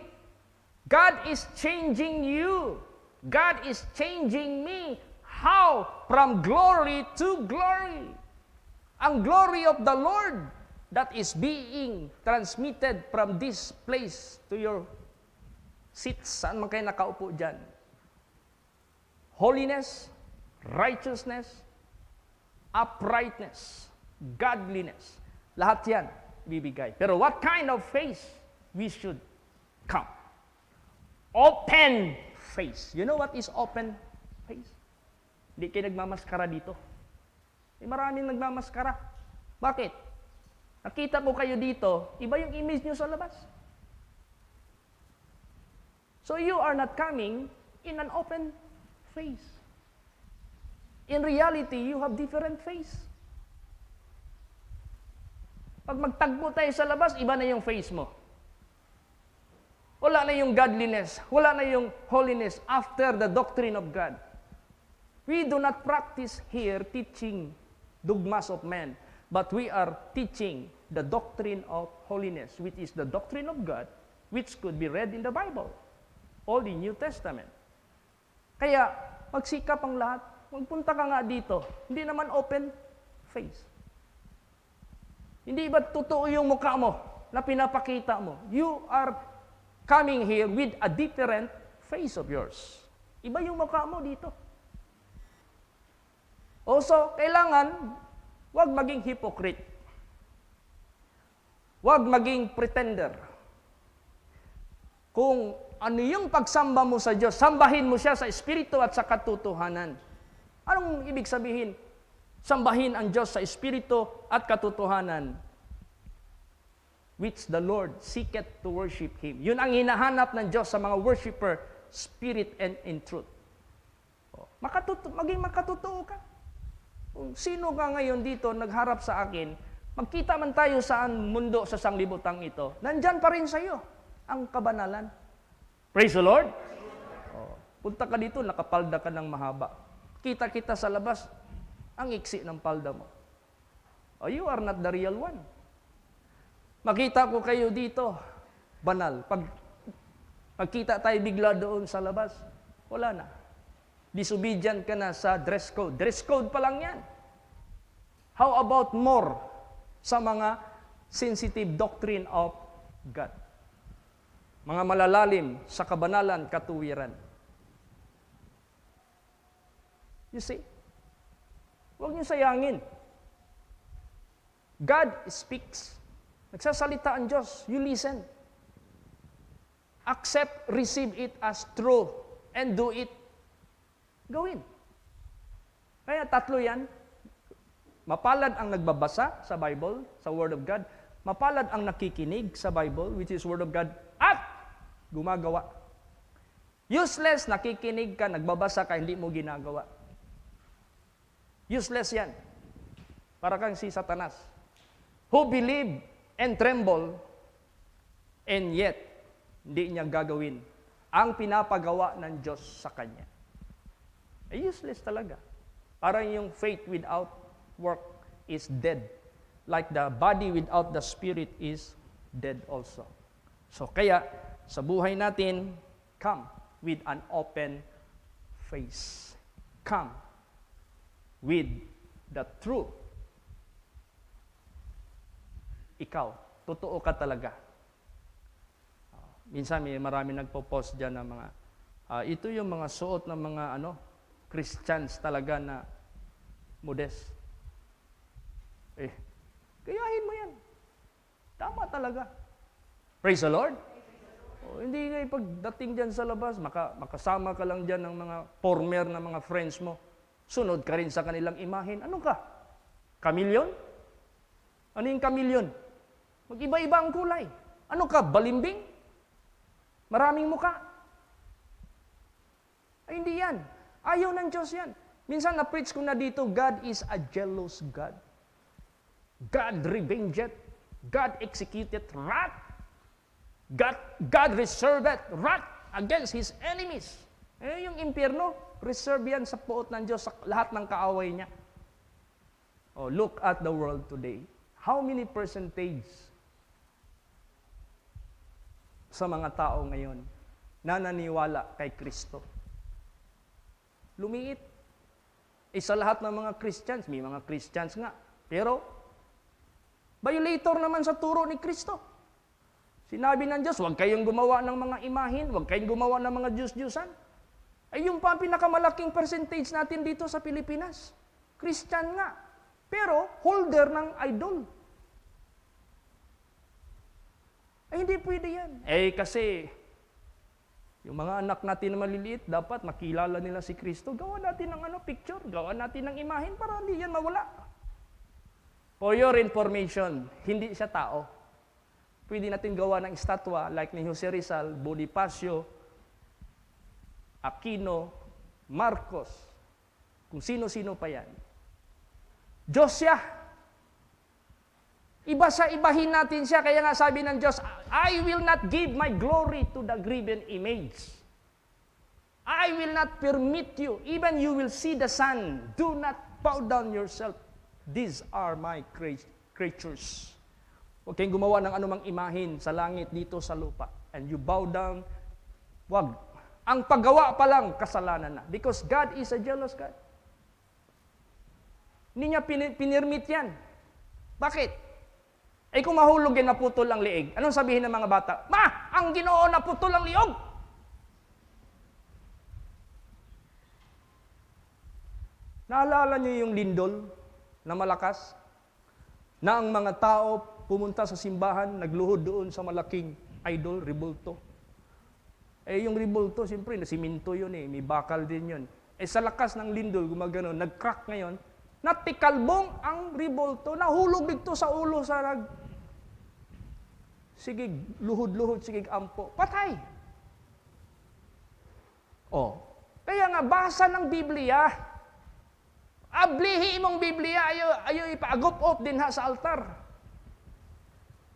God is changing you. God is changing me. How? From glory to glory. Ang glory of the Lord that is being transmitted from this place to your seats. Saan man kayo nakaupo dyan? Holiness, righteousness, uprightness, godliness. Lahat yan bibigay. Pero what kind of face we should come? Open face. You know what is open face? Hindi kayo nagmamaskara dito. Maraming nagmamaskara. Bakit? Nakita mo kayo dito, iba yung image nyo sa labas. So you are not coming in an open face. In reality, you have different face. Pag magtagpo tayo sa labas, iba na yung face mo. Wala na yung godliness, wala na yung holiness after the doctrine of God. We do not practice here teaching dogmas of men, but we are teaching the doctrine of holiness, which is the doctrine of God, which could be read in the Bible, all the New Testament. Kaya, magsikap ang lahat. Magpunta ka nga dito. Hindi naman open face. Hindi ba totoo yung mukha mo na pinapakita mo? You are coming here with a different face of yours. Iba yung mukha mo dito. Also, kailangan, huwag maging hypocrite. Huwag maging pretender. Kung ano yung pagsamba mo sa Diyos, sambahin mo siya sa Espiritu at sa katotohanan. Anong ibig sabihin? Sambahin ang Diyos sa Espiritu at katotohanan, which the Lord seeketh to worship Him. Yun ang hinahanap ng Diyos sa mga worshiper, spirit and in truth. Maging makatotoo ka. Kung sino ka ngayon dito, nagharap sa akin, magkita man tayo saan mundo sa sanglibutang ito, nandyan pa rin sa iyo ang kabanalan. Praise the Lord. Punta ka dito, nakapalda ka ng mahaba. Kita-kita sa labas, ang iksi ng palda mo. You are not the real one. Makita ko kayo dito, banal. Pagkita tayo bigla doon sa labas, wala na. Disobedient ka na sa dress code. Dress code pa lang yan. How about more sa mga sensitive doctrine of God? Mga malalalim sa kabanalan, katuwiran. You see? Huwag niyo sayangin. God speaks. Nagsasalita ang Diyos. You listen. Accept, receive it as true, and do it. Gawin. Kaya tatlo yan. Mapalad ang nagbabasa sa Bible, sa Word of God. Mapalad ang nakikinig sa Bible, which is Word of God, at gumagawa. Useless, nakikinig ka, nagbabasa ka, hindi mo ginagawa. Useless yan. Para kang si Satanas. Who believe and tremble, and yet, hindi niya gagawin ang pinapagawa ng Diyos sa kanya. Useless talaga. Parang yung faith without work is dead. Like the body without the spirit is dead also. So kaya, sa buhay natin, come with an open face. Come with the truth. Ikaw, totoo ka talaga. Minsan may marami nagpo-post dyan ng mga, ito yung mga suot ng mga Christians talaga na modest. Gayahin mo yan. Tama talaga. Praise the Lord. Hindi kayo pagdating dyan sa labas, makasama ka lang dyan ng mga former na mga friends mo. Sunod ka rin sa kanilang imahen. Ano ka? Kamilyon? Ano yung kamilyon? Mag-iba-iba ang kulay. Ano ka? Balimbing? Maraming muka? Ay, hindi yan. Ayaw ng Diyos yan. Minsan na-preach ko na dito, God is a jealous God. God revengeth. God executed wrath. God reserved wrath against His enemies. Yung impyerno, reserve yan sa puot ng Diyos sa lahat ng kaaway niya. Look at the world today. How many percentage sa mga tao ngayon na naniwala kay Kristo? Lumiit. Sa lahat ng mga Christians, may mga Christians nga, pero violator naman sa turo ni Kristo. Sinabi ng Diyos, huwag kayong gumawa ng mga imahin, huwag kayong gumawa ng mga Diyos-Diyusan. Ay yung pa pinakamalaking percentage natin dito sa Pilipinas. Christian nga, pero holder ng idol. Ay hindi pwede yan. Kasi yung mga anak natin na maliliit, dapat makilala nila si Kristo. Gawa natin ng picture, gawa natin ng imahin para hindi yan mawala. For your information, hindi siya tao. Pwede natin gawa ng estatwa like ni Jose Rizal, Bonifacio, Aquino, Marcos, kung sino-sino pa yan. Diyos siya. Iba sa ibahin natin siya, kaya nga sabi ng Diyos, I will not give my glory to the graven image. I will not permit you, even you will see the sun, do not bow down yourself. These are my creatures. Huwag kayong gumawa ng anumang imahin sa langit dito sa lupa. And you bow down, wag. Ang paggawa pa lang, kasalanan na. Because God is a jealous God. Hindi niya pinirmit yan. Bakit? Kung mahulog yan, naputol ang liig. Anong sabihin ng mga bata? Ma, ang Ginoo naputol ang liog. Naalala niyo yung lindol na malakas? Na ang mga tao pumunta sa simbahan, nagluhod doon sa malaking idol, rebulto. Yung rebulto, siyempre, nasiminto yun may bakal din yun. Sa lakas ng lindol, gumagano, nag-crack ngayon, natikalbong ang rebulto, nahulog dito sa ulo sa sige, luhod-luhod, sige, ampo. Patay! Kaya nga, basa ng Biblia. Ablihi imong Biblia, ayaw ipaagop-op din sa altar.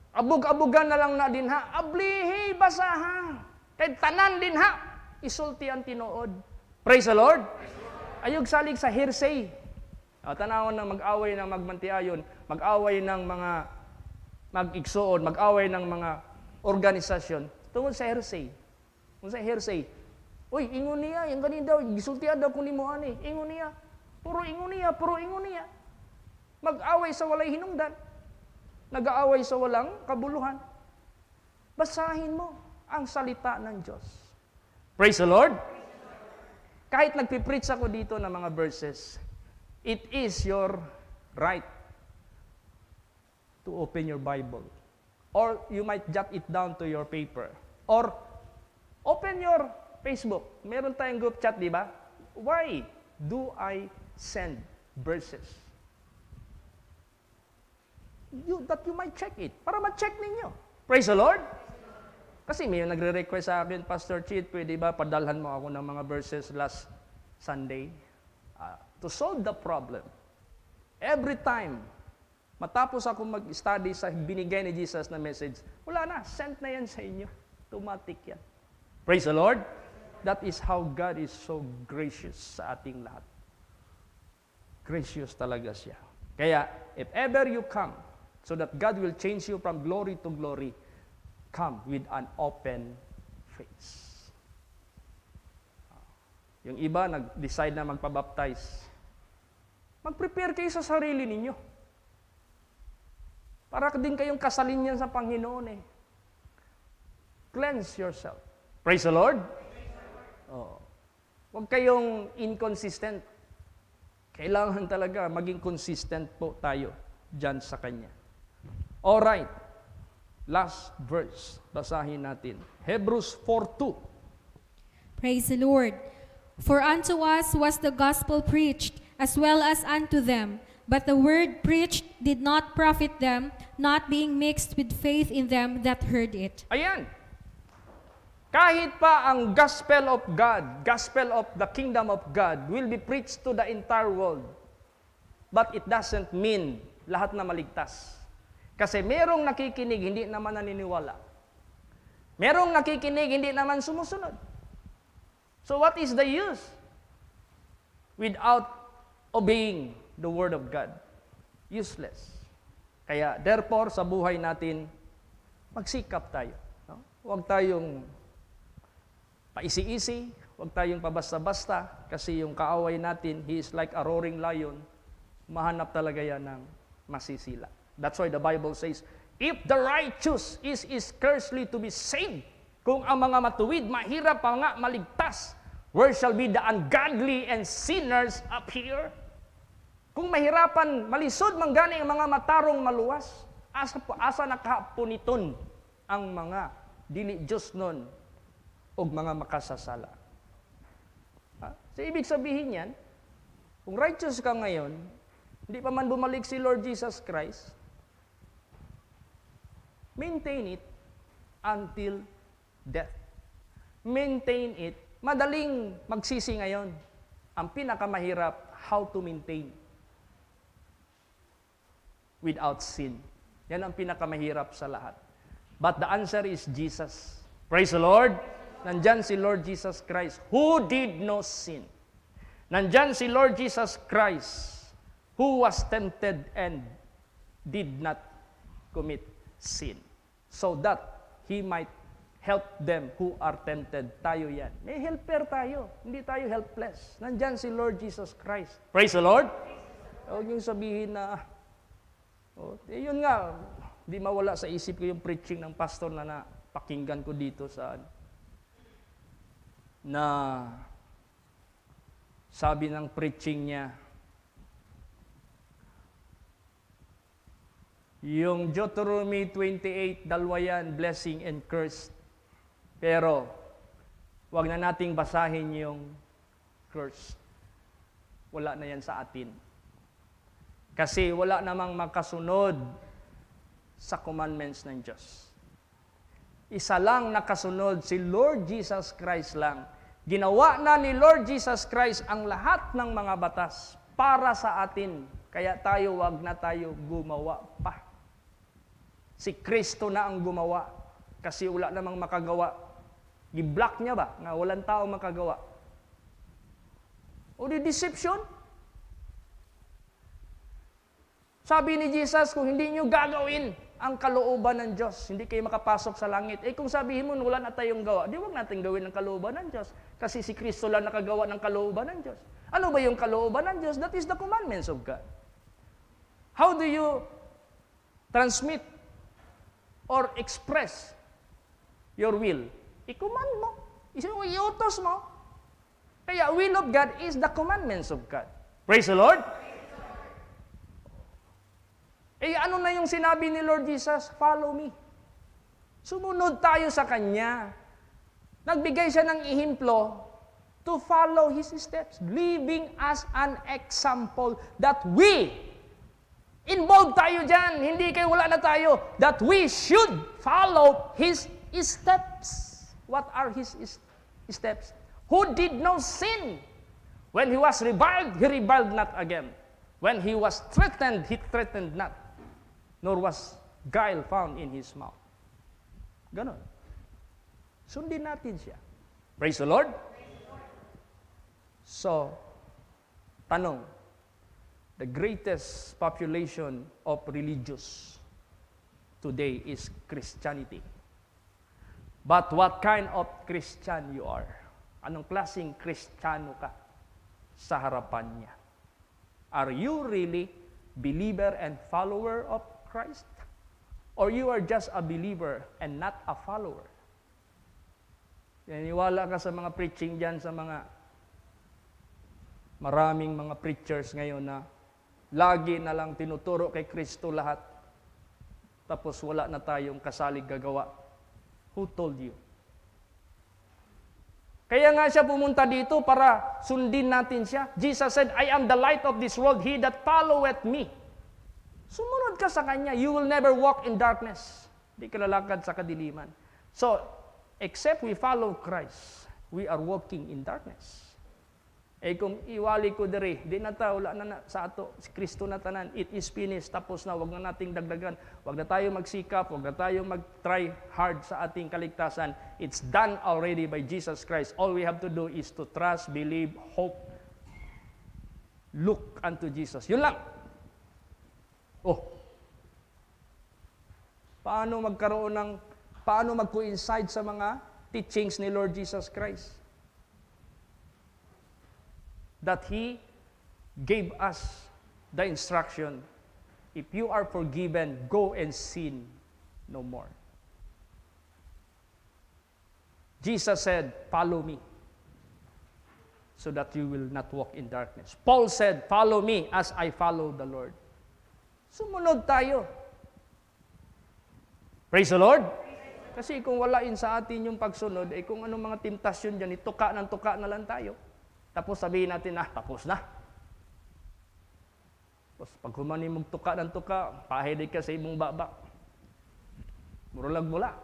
Abog-abugan na lang na din ablihi, basaha. Kahit tanan din isulti ang tinuod. Praise the Lord! Ayog salig sa hearsay. Tanawon na mag-away ng magmantiayon, mag-away ng mga mag-igsuon, mag-away ng mga organisasyon, tungkol sa hearsay. Kung sa hearsay, uy, ingon niya, yung ganin daw, gisultian daw kung ni mo ani, ingon niya, puro ingon niya. Mag-away sa walay hinungdan, nag-aaway sa walang kabuluhan. Basahin mo ang salita ng Diyos. Praise the Lord! Kahit nagpipreach ako dito ng mga verses, it is your right to open your Bible. Or you might jot it down to your paper. Or open your Facebook. Meron tayong group chat, di ba? Why do I send verses. That you might check it. Para ma-check ninyo. Praise the Lord. Kasi may nagre-request sa akin, Pastor Chit, pwede ba padalhan mo ako ng mga verses last Sunday? To solve the problem. Every time, matapos ako mag-study sa binigay ni Jesus na message, wala na, sent na yan sa inyo. Automatic yan. Praise the Lord. That is how God is so gracious sa ating lahat. Gracious talaga siya. Kaya, if ever you come, so that God will change you from glory to glory, come with an open face. Yung iba, nag-decide na magpabaptize. Mag-prepare kayo sa sarili ninyo. Para din kayong kasalin yan sa Panginoon eh. Cleanse yourself. Praise the Lord. Oh. Huwag kayong inconsistent. Kailangan talaga maging consistent po tayo dyan sa Kanya. Alright. Last verse. Basahin natin. Hebrews 4:2. Praise the Lord. For unto us was the gospel preached, as well as unto them. But the word preached did not profit them, not being mixed with faith in them that heard it. Ayan. Kahit pa ang gospel of God, gospel of the kingdom of God, will be preached to the entire world. But it doesn't mean lahat na maligtas. Kasi merong nakikinig, hindi naman naniniwala. Merong nakikinig, hindi naman sumusunod. So what is the use without obeying the word of God? Useless. Kaya therefore, sa buhay natin, magsikap tayo. No? Huwag tayong paisi-isi, huwag tayong pabasta-basta, kasi yung kaaway natin, he is like a roaring lion, mahanap talaga yan ng masisila. That's why the Bible says, if the righteous is scarcely to be saved, kung ang mga matuwid, mahirap pa nga maligtas, where shall be the ungodly and sinners appear? Kung mahirapan, malisod manggani ang mga matarong maluwas, asa nakapuniton ang mga dili Diyos nun o mga makasasala. So, ibig sabihin yan, kung righteous ka ngayon, hindi pa man bumalik si Lord Jesus Christ, maintain it until death. Maintain it. Madaling magsisi ngayon. Ang pinakamahirap, how to maintain without sin. Yan ang pinakamahirap sa lahat. But the answer is Jesus. Praise the Lord. Nandyan si Lord Jesus Christ, who did no sin. Nandyan si Lord Jesus Christ, who was tempted and did not commit sin. So that He might help them who are tempted. Tayo yan. May helper tayo. Hindi tayo helpless. Nandyan si Lord Jesus Christ. Praise the Lord. Huwag niyong sabihin na, yun nga, di mawala sa isip ko yung preaching ng pastor na napakinggan ko dito na sabi ng preaching niya, yung Deuteronomy 28, dalawa yan, blessing and curse. Pero, wag na nating basahin yung curse. Wala na yan sa atin. Kasi wala namang makasunod sa commandments ng Diyos. Isa lang nakasunod, si Lord Jesus Christ lang. Ginawa na ni Lord Jesus Christ ang lahat ng mga batas para sa atin. Kaya tayo, wag na tayo gumawa pa. Si Kristo na ang gumawa. Kasi wala namang makagawa. Gi-block niya ba? Na walang tao makagawa. O di deception? Sabi ni Jesus, kung hindi nyo gagawin ang kalooban ng Diyos, hindi kayo makapasok sa langit. Eh kung sabihin mo, wala na tayong gawa, di wag natin gawin ang kalooban ng Diyos. Kasi si Kristo lang nakagawa ng kalooban ng Diyos. Ano ba yung kalooban ng Diyos? That is the commandments of God. How do you transmit or express your will? I-command mo. I-utos mo. Kaya will of God is the commandments of God. Praise the Lord. Eh ano na yung sinabi ni Lord Jesus? Follow me. Sumunod tayo sa Kanya. Nagbigay siya ng ihimplo to to follow His steps, leaving us an example that we, involved tayo dyan, hindi kayo wala na tayo, that we should follow His steps. What are His steps? Who did no sin? When He was reviled, He reviled not again. When He was threatened, He threatened not. Nor was guile found in His mouth. Ganon. Sundin natin siya. Praise the Lord. So, tanong, the greatest population of religious today is Christianity. But what kind of Christian you are? Anong klaseng Kristiyano ka sa harapan niya? Are you really believer and follower of Christ? Or you are just a believer and not a follower? Naniwala ka sa mga preaching dyan, sa mga maraming mga preachers ngayon na lagi na lang tinuturo kay Kristo lahat. Tapos wala na tayong kasalig gagawa. Who told you? Kaya nga siya pumunta dito para sundin natin siya. Jesus said, I am the light of this world. He that followeth me. Sumunod ka sa Kanya. You will never walk in darkness. Di ka lalakad sa kadiliman. So, except we follow Christ, we are walking in darkness. Eh kung iwali ko diri, di na ta, wala na sa ato, si Kristo na tanan, it is finished, tapos na, wag na nating dagdagan, wag na tayo magsikap, wag na tayo mag-try hard sa ating kaligtasan. It's done already by Jesus Christ. All we have to do is to trust, believe, hope, look unto Jesus. Yun lang. Oh, paano mag-coincide sa mga teachings ni Lord Jesus Christ? That He gave us the instruction, if you are forgiven, go and sin no more. Jesus said, follow me, so that you will not walk in darkness. Paul said, follow me as I follow the Lord. Sumunod tayo. Praise the Lord. Kasi kung walain sa atin yung pagsunod, eh kung anong mga temptasyon dyan, tuka na lang tayo. Tapos sabihin natin, tapos na. Tapos pag humani mong tuka ng tuka, pahilig ka sa imong baba. Muralag mula.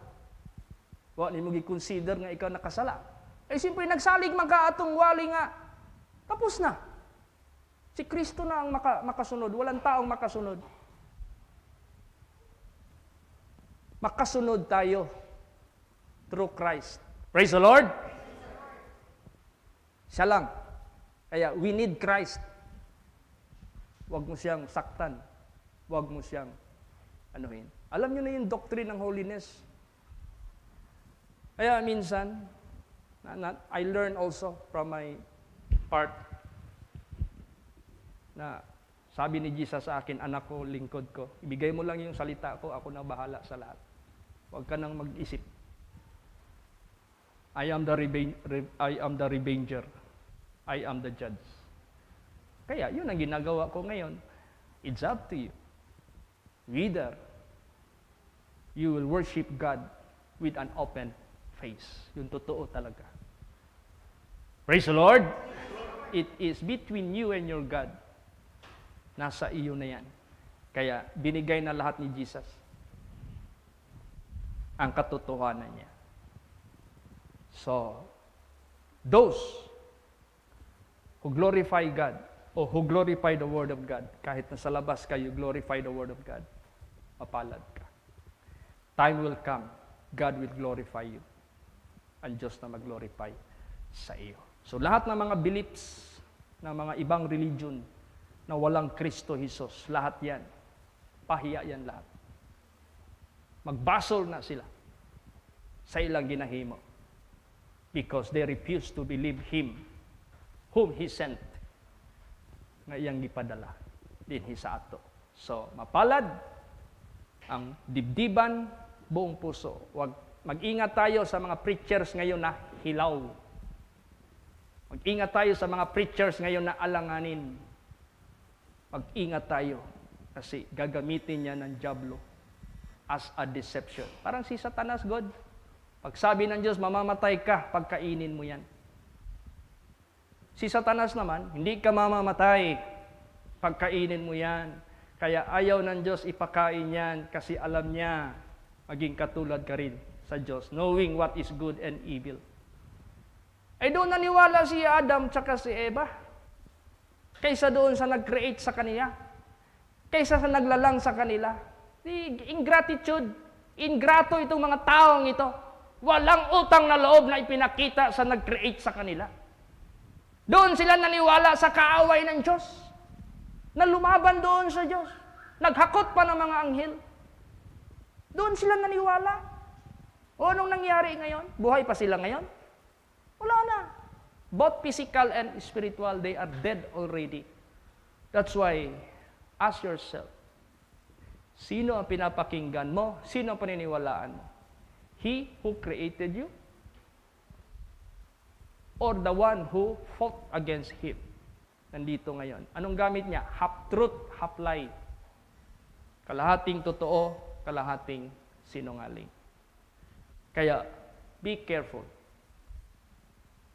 Wa ni mo gi-consider nga ikaw nakasala. Eh siyempre nagsalig man ka atong wali nga. Tapos na. Si Kristo na ang makasunod, walang taong makasunod. Makasunod tayo through Christ. Praise the Lord. Siya lang. Kaya we need Christ. Huwag mo siyang saktan. Huwag mo siyang anuhin. Alam niyo na yung doctrine ng holiness. Kaya minsan, I learn also from my part na sabi ni Jesus sa akin, anak ko, lingkod ko, ibigay mo lang yung salita ko, ako na bahala sa lahat. Huwag ka nang mag-isip. I am the revenger. I am the judge. Kaya, yun ang ginagawa ko ngayon. It's up to you. Whether you will worship God with an open face. Yung totoo talaga. Praise the Lord. It is between you and your God. Nasa iyo na yan. Kaya, binigay na lahat ni Jesus ang katotohanan niya. So, those who glorify God, o who glorify the Word of God, kahit nasa labas kayo, glorify the Word of God, mapalad ka. Time will come, God will glorify you. Ang Diyos na mag-glorify sa iyo. So lahat ng mga beliefs ng mga ibang religion na walang Kristo Jesus, lahat yan, pahiya yan lahat. Magbasol na sila sa ilang ginahimo because they refuse to believe Him whom He sent nga iyang gipadala din sa ato. So, mapalad ang dibdiban, buong puso. Mag-ingat tayo sa mga preachers ngayon na hilaw. Mag-ingat tayo sa mga preachers ngayon na alanganin. Mag-ingat tayo kasi gagamitin niya ng dyablo as a deception. Parang si Satanas, God. Pag sabi ng Diyos, mamamatay ka, pagkainin mo yan. Si Satanas naman, hindi ka mamamatay. Pagkainin mo yan. Kaya ayaw ng Diyos ipakain yan kasi alam niya maging katulad ka rin sa Diyos, knowing what is good and evil. Ay doon naniwala si Adam tsaka si Eva. Kaysa doon sa nag-create sa kanila. Kaysa sa naglalang sa kanila. Ingratitude. Ingrato itong mga taong ito. Walang utang na loob na ipinakita sa nag-create sa kanila. Doon sila naniwala sa kaaway ng Diyos. Na lumaban doon sa Diyos. Naghakot pa ng mga anghel. Doon sila naniwala. O anong nangyari ngayon? Buhay pa sila ngayon? Wala na. Both physical and spiritual, they are dead already. That's why, ask yourself, sino ang pinapakinggan mo? Sino ang paniniwalaan mo? He who created you? Or the one who fought against Him? Nandito ngayon. Anong gamit niya? Half truth, half lie. Kalahating totoo, kalahating sinungaling. Kaya, be careful.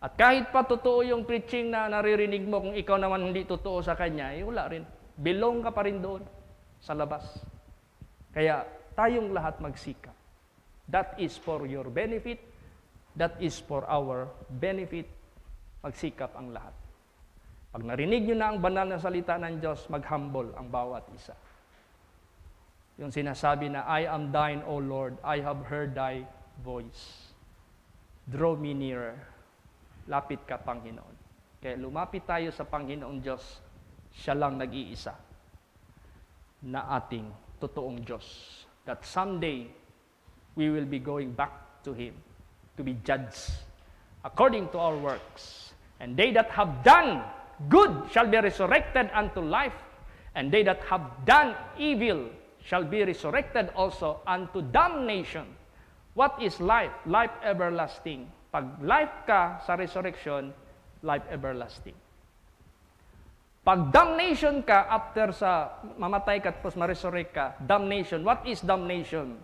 At kahit pa totoo yung preaching na naririnig mo, kung ikaw naman hindi totoo sa kanya, eh wala rin. Belong ka pa rin doon sa labas. Kaya, tayong lahat magsikap. That is for your benefit. That is for our benefit. Magsikap ang lahat. Pag narinig nyo na ang banal na salita ng Diyos, mag-humble ang bawat isa. Yung sinasabi na, I am thine, O Lord, I have heard thy voice. Draw me nearer. Lapit ka, Panginoon. Kaya lumapit tayo sa Panginoon Diyos. Siya lang nag-iisa na ating totoong Diyos. That someday, we will be going back to Him to be judged according to our works. And they that have done good shall be resurrected unto life, and they that have done evil shall be resurrected also unto damnation. What is life? Life everlasting. Pag life ka sa resurrection, life everlasting. Pag damnation ka after sa mamatay ka tapos ma-resurrect ka, damnation. What is damnation?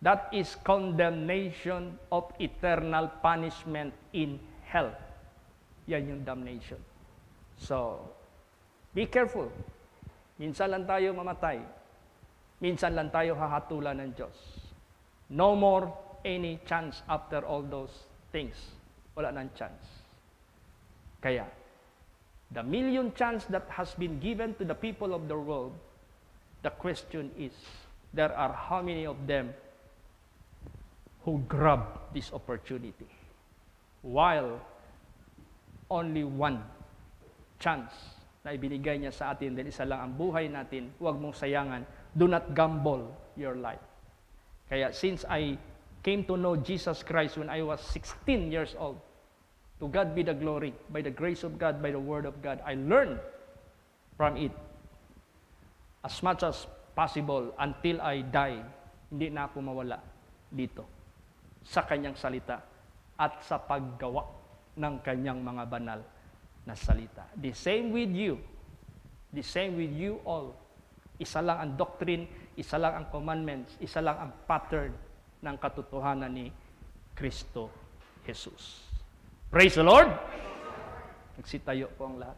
That is condemnation of eternal punishment in hell. Yan yung damnation. So, be careful. Minsan lang tayo mamatay. Minsan lang tayo hahatulan ng Diyos. No more any chance after all those things. Wala nang chance. Kaya, the million chance that has been given to the people of the world, the question is, there are how many of them who grab this opportunity? While only one chance na ibinigay niya sa atin, dahil isa lang ang buhay natin, huwag mong sayangan. Do not gamble your life. Kaya since I came to know Jesus Christ when I was 16 years old, to God be the glory, by the grace of God, by the word of God, I learned from it as much as possible until I die. Hindi na ako mawala dito sa kanyang salita at sa paggawa ng kanyang mga banal na salita. The same with you. The same with you all. Isa lang ang doctrine, isa lang ang commandments, isa lang ang pattern ng katotohanan ni Kristo Jesus. Praise the Lord! Nagsitayo po ang lahat.